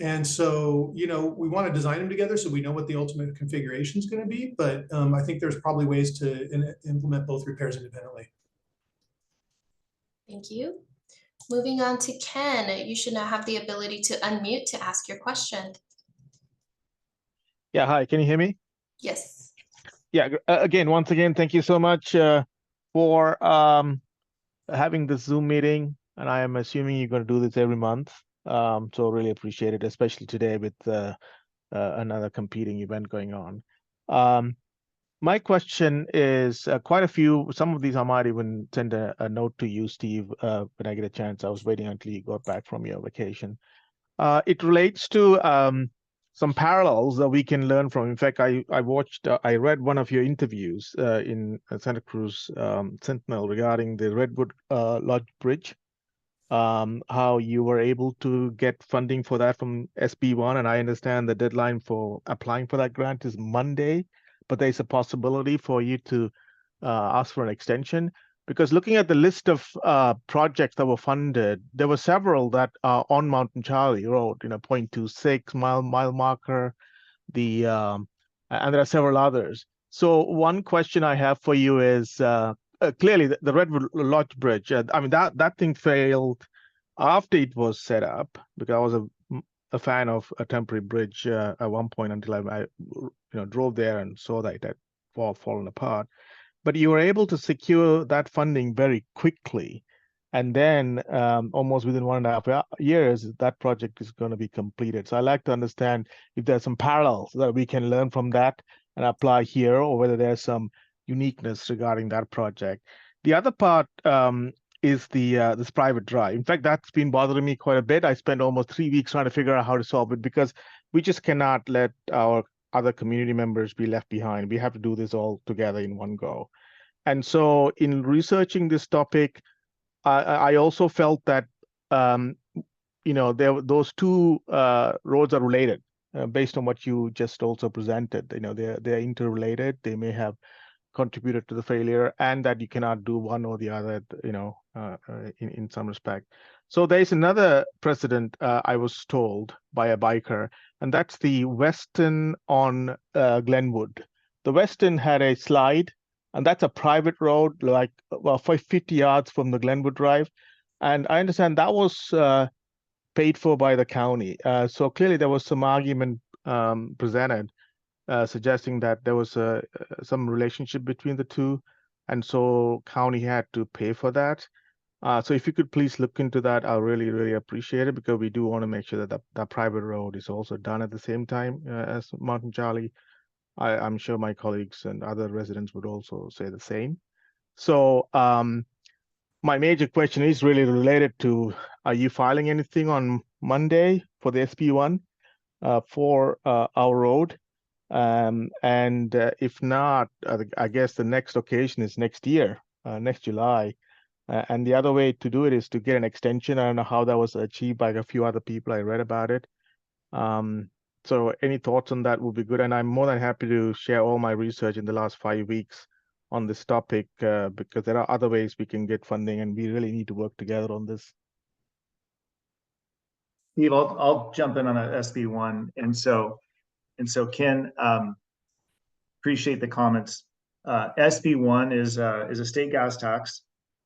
And so, we want to design them together so we know what the ultimate configuration is going to be. But I think there's probably ways to implement both repairs independently. Thank you. Moving on to Ken, you should now have the ability to unmute to ask your question. Yeah, hi, can you hear me? Yes. Yeah, once again, thank you so much for having this Zoom meeting. And I am assuming you're going to do this every month. So really appreciate it, especially today with another competing event going on. My question is some of these I might even send a note to you, Steve, when I get a chance. I was waiting until you got back from your vacation. It relates to some parallels that we can learn from. In fact, I read one of your interviews in Santa Cruz Sentinel regarding the Redwood Lodge Bridge, how you were able to get funding for that from SB1. And I understand the deadline for applying for that grant is Monday. But there's a possibility for you to ask for an extension, because looking at the list of projects that were funded, there were several that are on Mountain Charlie Road, 0.26 mile marker, and there are several others. So one question I have for you is clearly the Redwood Lodge Bridge. That thing failed after it was set up, because I was a fan of a temporary bridge at one point until I drove there and saw that it had fallen apart. But you were able to secure that funding very quickly. And then almost within 1.5 years, that project is going to be completed. So I'd like to understand if there's some parallels that we can learn from that and apply here, or whether there's some uniqueness regarding that project. The other part is this private drive. In fact, that's been bothering me quite a bit. I spent almost 3 weeks trying to figure out how to solve it, because we just cannot let our other community members be left behind. We have to do this all together in one go. And so in researching this topic, I also felt that, those two roads are related based on what you just also presented. They're interrelated. They may have contributed to the failure, and that you cannot do one or the other, in some respect. So there's another precedent, I was told by a biker, and that's the Weston on Glenwood. The Weston had a slide, and that's a private road, like 50 yards from the Glenwood Drive. And I understand that was paid for by the county. So clearly there was some argument presented suggesting that there was some relationship between the two, and so county had to pay for that. So if you could please look into that, I'll really, really appreciate it, because we do want to make sure that that private road is also done at the same time as Mountain Charlie. I'm sure my colleagues and other residents would also say the same. So my major question is really related to, are you filing anything on Monday for the SB1 for our road? And if not, I guess the next occasion is next year, next July. And the other way to do it is to get an extension. I don't know how that was achieved by a few other people. I read about it. So any thoughts on that would be good. And I'm more than happy to share all my research in the last 5 weeks on this topic, because there are other ways we can get funding, and we really need to work together on this. Steve, I'll jump in on a SB1. And so Ken, appreciate the comments. SB1 is a state gas tax.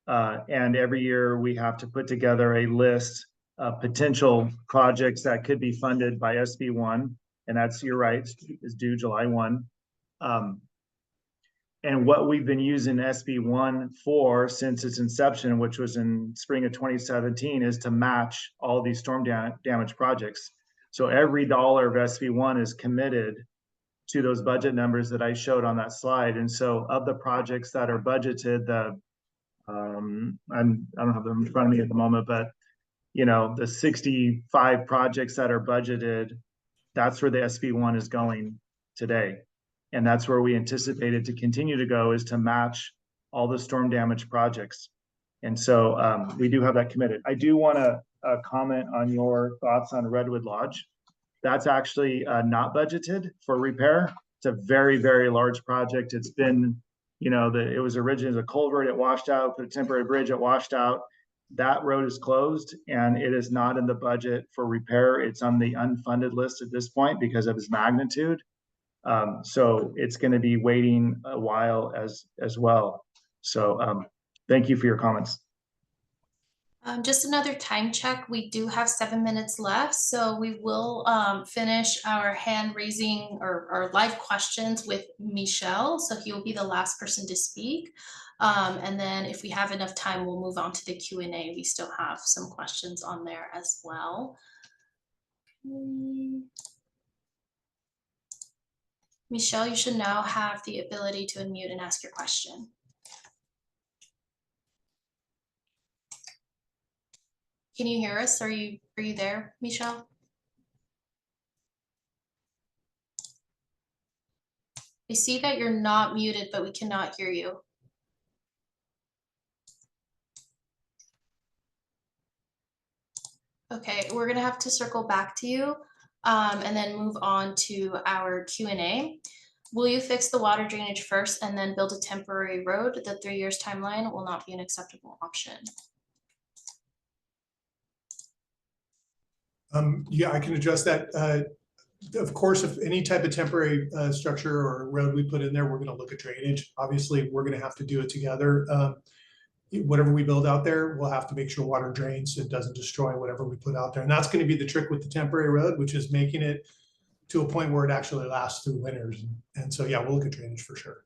And every year we have to put together a list of potential projects that could be funded by SB1. And that's, you're right, is due July 1. And what we've been using SB1 for since its inception, which was in spring of 2017, is to match all these storm damage projects. So every dollar of SB1 is committed to those budget numbers that I showed on that slide. And so of the projects that are budgeted, I don't have them in front of me at the moment, but the 65 projects that are budgeted, that's where the SB1 is going today. And that's where we anticipated to continue to go, is to match all the storm damage projects. And so we do have that committed. I do want to comment on your thoughts on Redwood Lodge. That's actually not budgeted for repair. It's a very, very large project. It's been, it was originally a culvert, it washed out, put a temporary bridge, it washed out. That road is closed and it is not in the budget for repair. It's on the unfunded list at this point because of its magnitude. So it's going to be waiting a while as well. So thank you for your comments. Just another time check. We do have 7 minutes left, so we will finish our hand raising or live questions with Michelle. So he will be the last person to speak. And then if we have enough time, we'll move on to the Q&A. We still have some questions on there as well. Michelle, you should now have the ability to unmute and ask your question. Can you hear us? Are you there, Michelle? I see that you're not muted, but we cannot hear you. Okay, we're gonna have to circle back to you and then move on to our Q&A. Will you fix the water drainage first and then build a temporary road? The 3 years timeline will not be an acceptable option. Yeah, I can address that. Of course, if any type of temporary structure or road we put in there, we're going to look at drainage. Obviously, we're going to have to do it together. Whatever we build out there, we'll have to make sure water drains. It doesn't destroy whatever we put out there. And that's going to be the trick with the temporary road, which is making it to a point where it actually lasts through winters. And so, yeah, we'll look at drainage for sure.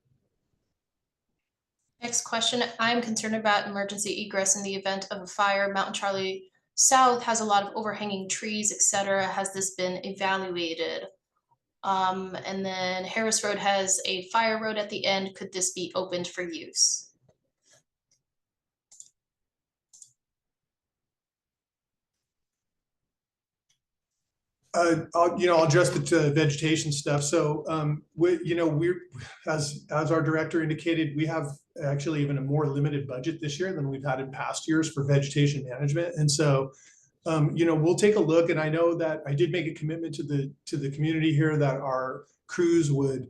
Next question. I'm concerned about emergency egress in the event of a fire. Mountain Charlie South has a lot of overhanging trees, etc. Has this been evaluated? And then Harris Road has a fire road at the end. Could this be opened for use? I'll address the vegetation stuff. So, we're as our director indicated, we have actually even a more limited budget this year than we've had in past years for vegetation management. And so, we'll take a look. And I know that I did make a commitment to the community here that our crews would,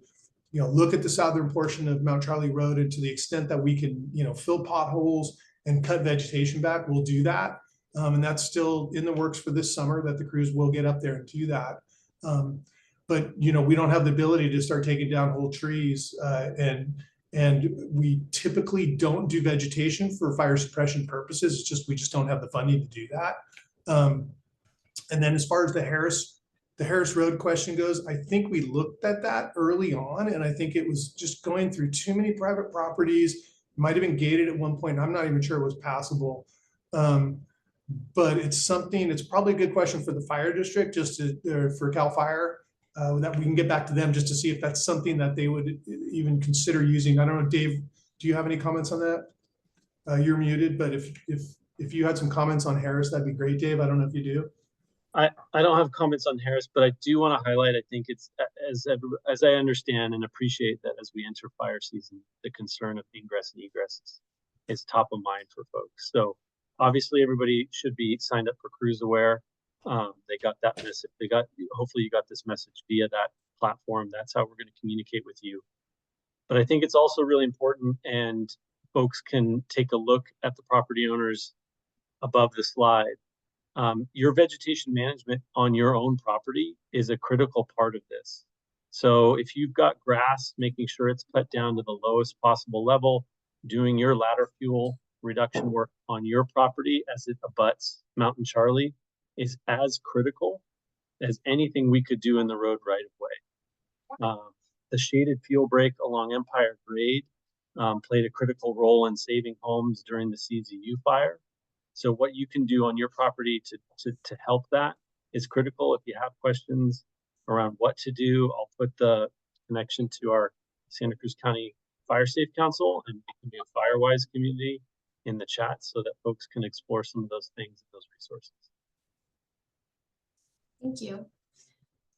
look at the southern portion of Mount Charlie Road, and to the extent that we can, fill potholes and cut vegetation back, we'll do that. And that's still in the works for this summer, that the crews will get up there and do that. But, we don't have the ability to start taking down whole trees. And we typically don't do vegetation for fire suppression purposes. It's just, we just don't have the funding to do that. And then as far as the Harris Road question goes, I think we looked at that early on, and I think it was just going through too many private properties. It might have been gated at one point. I'm not even sure it was passable. But it's probably a good question for the fire district, just to, or for CAL FIRE, that we can get back to them just to see if that's something that they would even consider using. I don't know, Dave, do you have any comments on that? You're muted, but if you had some comments on Harris, that'd be great, Dave. I don't know if you do. I don't have comments on Harris, but I do want to highlight, I think it's, as I understand and appreciate that as we enter fire season, the concern of ingress and egress is top of mind for folks. So obviously everybody should be signed up for Cruise Aware. They got that message. Hopefully you got this message via that platform. That's how we're going to communicate with you. But I think it's also really important, and folks can take a look at the property owners above the slide. Your vegetation management on your own property is a critical part of this. So if you've got grass, making sure it's cut down to the lowest possible level, doing your ladder fuel reduction work on your property as it abuts Mountain Charlie is as critical as anything we could do in the road right of way. The shaded fuel break along Empire Grade played a critical role in saving homes during the CZU fire. So what you can do on your property to help that is critical. If you have questions around what to do, I'll put the connection to our Santa Cruz County Fire Safe Council and it can be a FireWise community in the chat so that folks can explore some of those things and those resources. Thank you.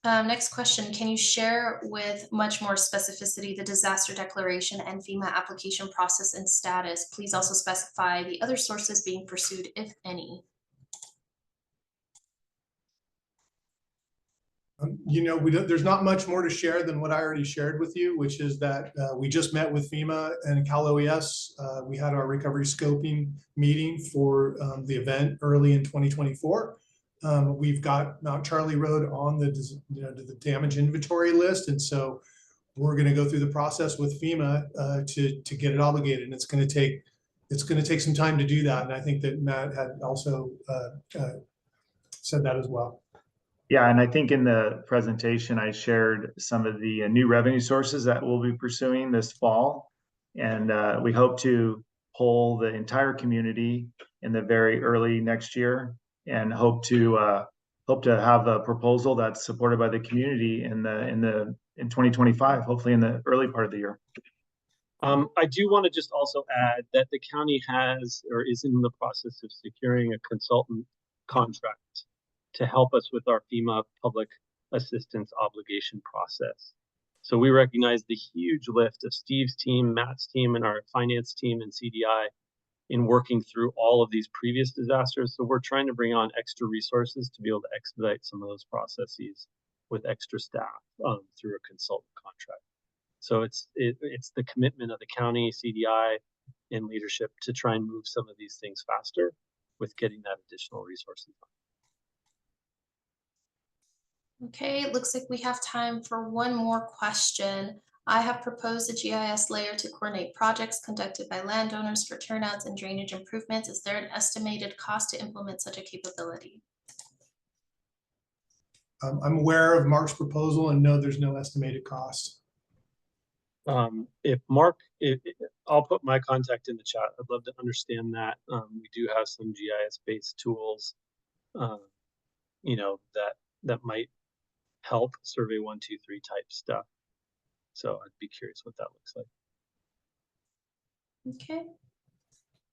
Next question, can you share with much more specificity the disaster declaration and FEMA application process and status? Please also specify the other sources being pursued, if any. There's not much more to share than what I already shared with you, which is that we just met with FEMA and Cal OES. We had our recovery scoping meeting for the event early in 2024. We've got Mount Charlie Road on the damage inventory list, and so we're going to go through the process with FEMA to get it obligated. And it's going to take some time to do that. And I think that Matt had also said that as well. Yeah, and I think in the presentation, I shared some of the new revenue sources that we'll be pursuing this fall. And we hope to poll the entire community in the very early next year and hope to have a proposal that's supported by the community in 2025, hopefully in the early part of the year. I do want to just also add that the county has or is in the process of securing a consultant contract to help us with our FEMA public assistance obligation process. So we recognize the huge lift of Steve's team, Matt's team, and our finance team and CDI in working through all of these previous disasters. So we're trying to bring on extra resources to be able to expedite some of those processes with extra staff through a consultant contract. So it's the commitment of the county, CDI, and leadership to try and move some of these things faster with getting that additional resources. Okay, it looks like we have time for one more question. I have proposed a GIS layer to coordinate projects conducted by landowners for turnouts and drainage improvements. Is there an estimated cost to implement such a capability? I'm aware of Mark's proposal and no, there's no estimated cost. If Mark, I'll put my contact in the chat. I'd love to understand that. We do have some GIS-based tools, that might help survey 1, 2, 3 type stuff. So I'd be curious what that looks like. Okay.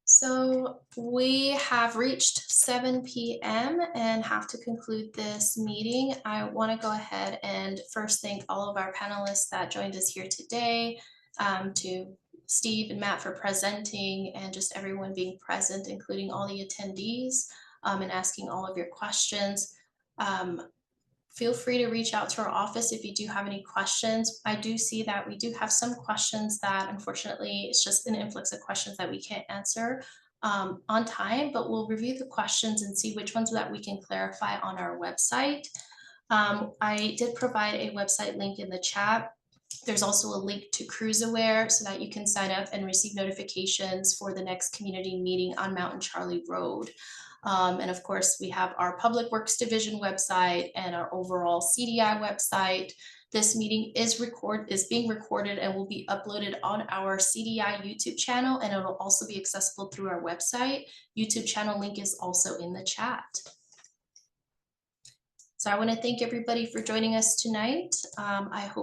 So we have reached 7 p.m. and have to conclude this meeting. I want to go ahead and first thank all of our panelists that joined us here today, to Steve and Matt for presenting, and just everyone being present, including all the attendees, and asking all of your questions. Feel free to reach out to our office if you do have any questions. I do see that we do have some questions that unfortunately it's just an influx of questions that we can't answer on time, but we'll review the questions and see which ones that we can clarify on our website. I did provide a website link in the chat. There's also a link to Cruise Aware so that you can sign up and receive notifications for the next community meeting on Mountain Charlie Road. And of course, we have our Public Works Division website and our overall CDI website. This meeting is being recorded and will be uploaded on our CDI YouTube channel, and it will also be accessible through our website. YouTube channel link is also in the chat. So I want to thank everybody for joining us tonight. I hope